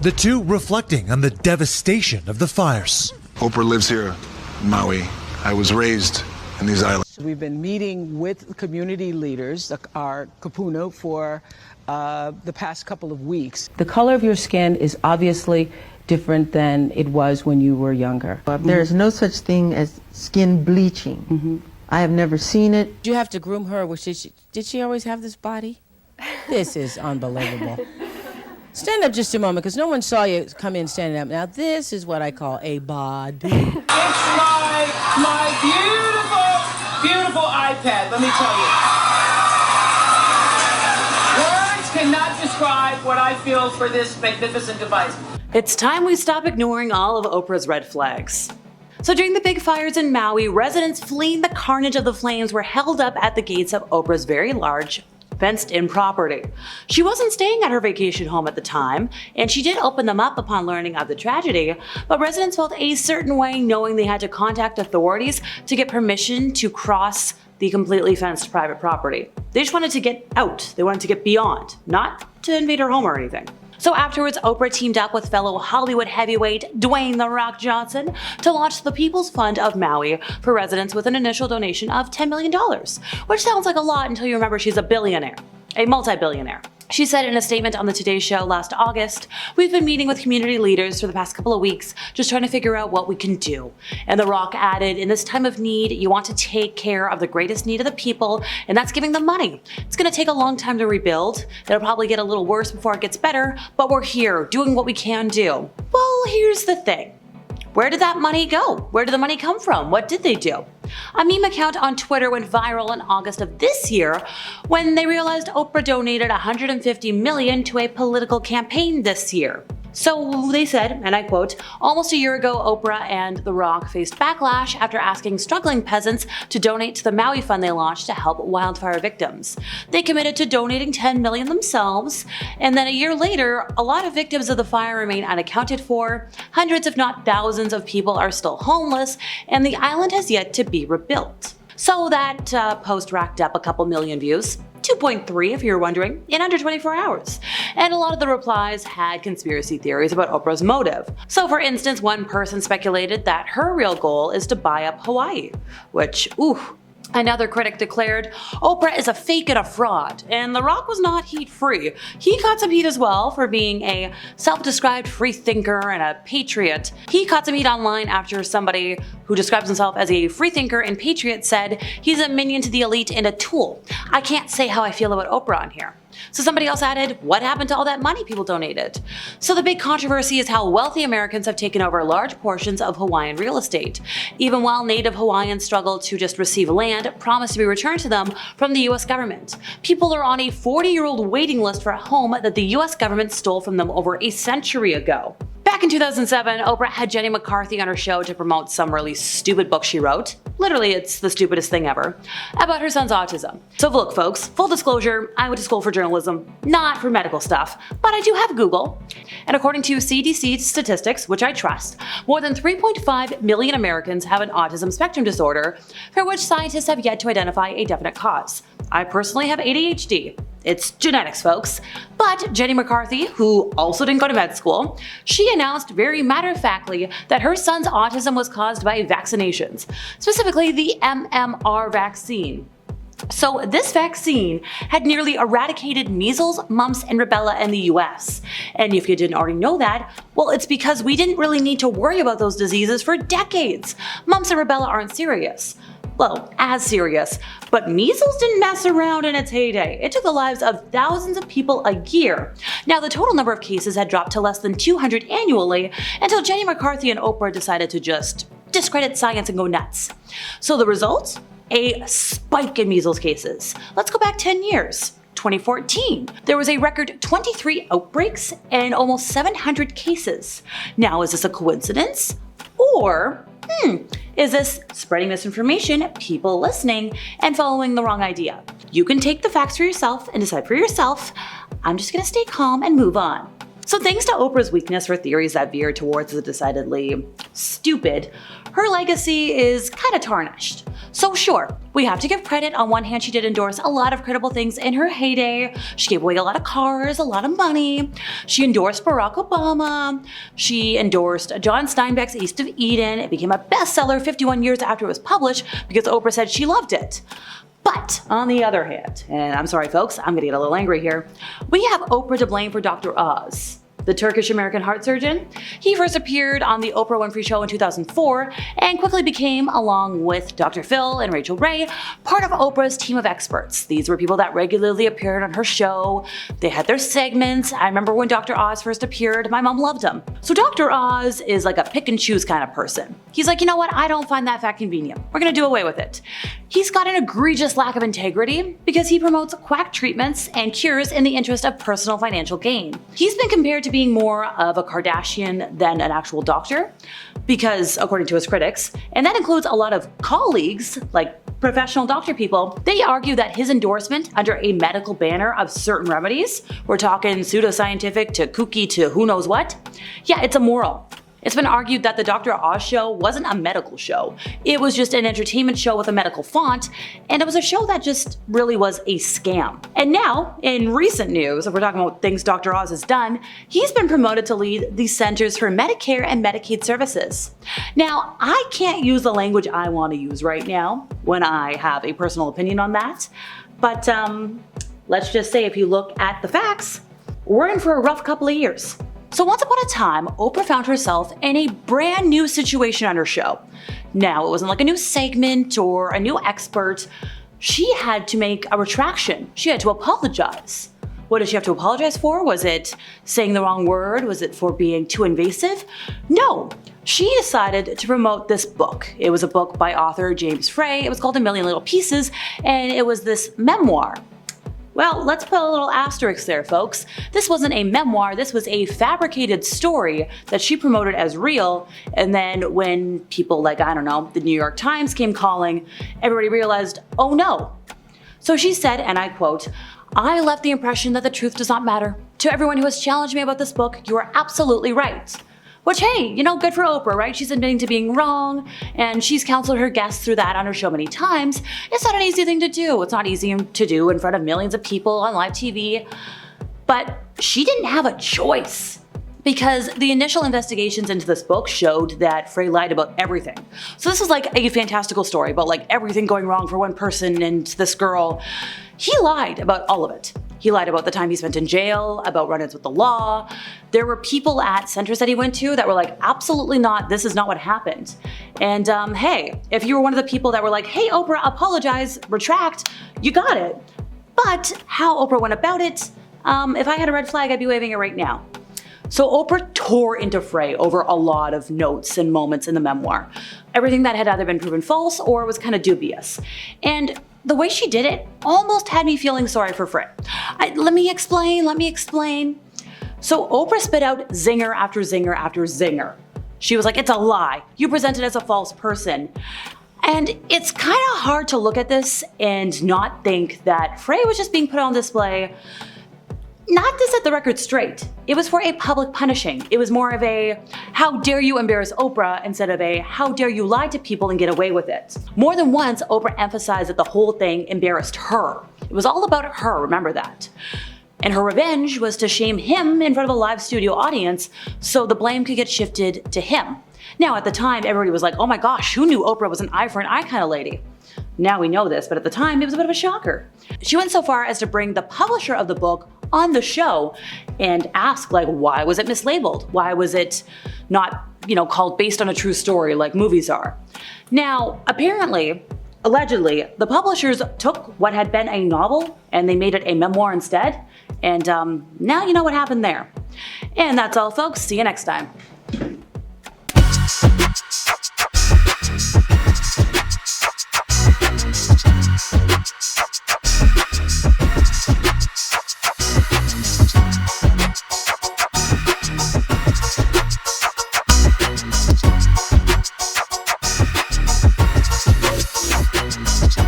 the two reflecting on the devastation of the fires. Oprah lives here in Maui. I was raised in these islands. We've been meeting with community leaders, our kupuna, for the past couple of weeks. The color of your skin is obviously different than it was when you were younger. There is no such thing as skin bleaching. I have never seen it. You have to groom her. Did she always have this body? This is unbelievable. Stand up just a moment, because no one saw you come in standing up. Now, this is what I call a bod. It's my beautiful, beautiful iPad, let me tell you. Words cannot describe what I feel for this magnificent device. It's time we stop ignoring all of Oprah's red flags. So during the big fires in Maui, residents fleeing the carnage of the flames were held up at the gates of Oprah's very large, fenced-in property. She wasn't staying at her vacation home at the time, and she did open them up upon learning of the tragedy, but residents felt a certain way knowing they had to contact authorities to get permission to cross the completely fenced private property. They just wanted to get out. They wanted to get beyond, not to invade her home or anything. So afterwards, Oprah teamed up with fellow Hollywood heavyweight Dwayne "The Rock" Johnson to launch the People's Fund of Maui for residents with an initial donation of $10 million, which sounds like a lot until you remember she's a billionaire, a multi-billionaire. She said in a statement on the Today Show last August, "We've been meeting with community leaders for the past couple of weeks, just trying to figure out what we can do." And The Rock added, "In this time of need, you want to take care of the greatest need of the people, and that's giving them money. It's going to take a long time to rebuild. It'll probably get a little worse before it gets better, but we're here, doing what we can do." Well, here's the thing. Where did that money go? Where did the money come from? What did they do? A meme account on Twitter went viral in August of this year when they realized Oprah donated $150 million to a political campaign this year. So they said, and I quote, "Almost a year ago, Oprah and The Rock faced backlash after asking struggling peasants to donate to the Maui fund they launched to help wildfire victims. They committed to donating $10 million themselves, and then a year later, a lot of victims of the fire remain unaccounted for. Hundreds if not thousands of people are still homeless, and the island has yet to be rebuilt." So that post racked up a couple million views. 2.3 if you're wondering, in under 24 hours. And a lot of the replies had conspiracy theories about Oprah's motive. So for instance, one person speculated that her real goal is to buy up Hawaii, which, ooh. Another critic declared, "Oprah is a fake and a fraud," and The Rock was not heat-free. He caught some heat as well for being a self-described free thinker and a patriot. He caught some heat online after somebody who describes himself as a free thinker and patriot said he's a minion to the elite and a tool. I can't say how I feel about Oprah on here. So somebody else added, "What happened to all that money people donated?" So the big controversy is how wealthy Americans have taken over large portions of Hawaiian real estate. Even while native Hawaiians struggle to just receive land promised to be returned to them from the US government. People are on a 40-year-old waiting list for a home that the US government stole from them over a century ago. Back in 2007, Oprah had Jenny McCarthy on her show to promote some really stupid book she wrote. Literally, it's the stupidest thing ever. About her son's autism. So look folks, full disclosure, I went to school for journalism, not for medical stuff, but I do have Google. And according to CDC statistics, which I trust, more than 3.5 million Americans have an autism spectrum disorder, for which scientists have yet to identify a definite cause. I personally have ADHD. It's genetics, folks. But Jenny McCarthy, who also didn't go to med school, she announced very matter-of-factly that her son's autism was caused by vaccinations, specifically the MMR vaccine. So this vaccine had nearly eradicated measles, mumps, and rubella in the US. And if you didn't already know that, well, it's because we didn't really need to worry about those diseases for decades. Mumps and rubella aren't serious. Well, as serious, but measles didn't mess around in its heyday. It took the lives of thousands of people a year. Now, the total number of cases had dropped to less than 200 annually until Jenny McCarthy and Oprah decided to just discredit science and go nuts. So the result? A spike in measles cases. Let's go back 10 years. 2014, there was a record 23 outbreaks and almost 700 cases. Now, is this a coincidence? Or, is this spreading misinformation, people listening, and following the wrong idea? You can take the facts for yourself and decide for yourself. I'm just gonna stay calm and move on. So thanks to Oprah's weakness for theories that veer towards the decidedly stupid, her legacy is kind of tarnished. So sure, we have to give credit. On one hand, she did endorse a lot of credible things in her heyday. She gave away a lot of cars, a lot of money. She endorsed Barack Obama. She endorsed John Steinbeck's East of Eden. It became a bestseller 51 years after it was published because Oprah said she loved it. But on the other hand, and I'm sorry folks, I'm gonna get a little angry here, we have Oprah to blame for Dr. Oz, the Turkish-American heart surgeon. He first appeared on the Oprah Winfrey Show in 2004 and quickly became, along with Dr. Phil and Rachel Ray, part of Oprah's team of experts. These were people that regularly appeared on her show. They had their segments. I remember when Dr. Oz first appeared, my mom loved him. So Dr. Oz is like a pick and choose kind of person. He's like, you know what, I don't find that fact convenient. We're gonna do away with it. He's got an egregious lack of integrity because he promotes quack treatments and cures in the interest of personal financial gain. He's been compared to being more of a Kardashian than an actual doctor because, according to his critics, and that includes a lot of colleagues, like professional doctor people, they argue that his endorsement under a medical banner of certain remedies, we're talking pseudoscientific to kooky to who knows what, yeah, it's immoral. It's been argued that the Dr. Oz show wasn't a medical show. It was just an entertainment show with a medical font, and it was a show that just really was a scam. And now, in recent news, if we're talking about things Dr. Oz has done, he's been promoted to lead the Centers for Medicare and Medicaid Services. Now, I can't use the language I want to use right now when I have a personal opinion on that, but let's just say if you look at the facts, we're in for a rough couple of years. So once upon a time, Oprah found herself in a brand new situation on her show. Now, it wasn't like a new segment or a new expert. She had to make a retraction. She had to apologize. What did she have to apologize for? Was it saying the wrong word? Was it for being too invasive? No. She decided to promote this book. It was a book by author James Frey. It was called A Million Little Pieces, and it was this memoir. Well, let's put a little asterisk there, folks. This wasn't a memoir, this was a fabricated story that she promoted as real, and then when people like, I don't know, the New York Times came calling, everybody realized, oh no. So she said, and I quote, "I left the impression that the truth does not matter. To everyone who has challenged me about this book, you are absolutely right." Which, hey, you know, good for Oprah, right? She's admitting to being wrong, and she's counseled her guests through that on her show many times. It's not an easy thing to do. It's not easy to do in front of millions of people on live TV. But she didn't have a choice, because the initial investigations into this book showed that Frey lied about everything. So this is like a fantastical story about like everything going wrong for one person and this girl. He lied about all of it. He lied about the time he spent in jail, about run-ins with the law. There were people at centers that he went to that were like, absolutely not, this is not what happened. And hey, if you were one of the people that were like, hey Oprah, apologize, retract, you got it. But how Oprah went about it, if I had a red flag, I'd be waving it right now. So Oprah tore into Frey over a lot of notes and moments in the memoir. Everything that had either been proven false or was kind of dubious. And the way she did it almost had me feeling sorry for Frey. Let me explain. So Oprah spit out zinger after zinger after zinger. She was like, it's a lie. You presented as a false person. And it's kind of hard to look at this and not think that Frey was just being put on display, not to set the record straight. It was for a public punishing. It was more of a, how dare you embarrass Oprah, instead of a, how dare you lie to people and get away with it. More than once, Oprah emphasized that the whole thing embarrassed her. It was all about her, remember that. And her revenge was to shame him in front of a live studio audience so the blame could get shifted to him. Now, at the time, everybody was like, oh my gosh, who knew Oprah was an eye for an eye kind of lady? Now we know this, but at the time, it was a bit of a shocker. She went so far as to bring the publisher of the book on the show and ask, like, why was it mislabeled? Why was it not, called based on a true story like movies are? Now, apparently, allegedly, the publishers took what had been a novel and they made it a memoir instead. And now you know what happened there. And that's all, folks. See you next time.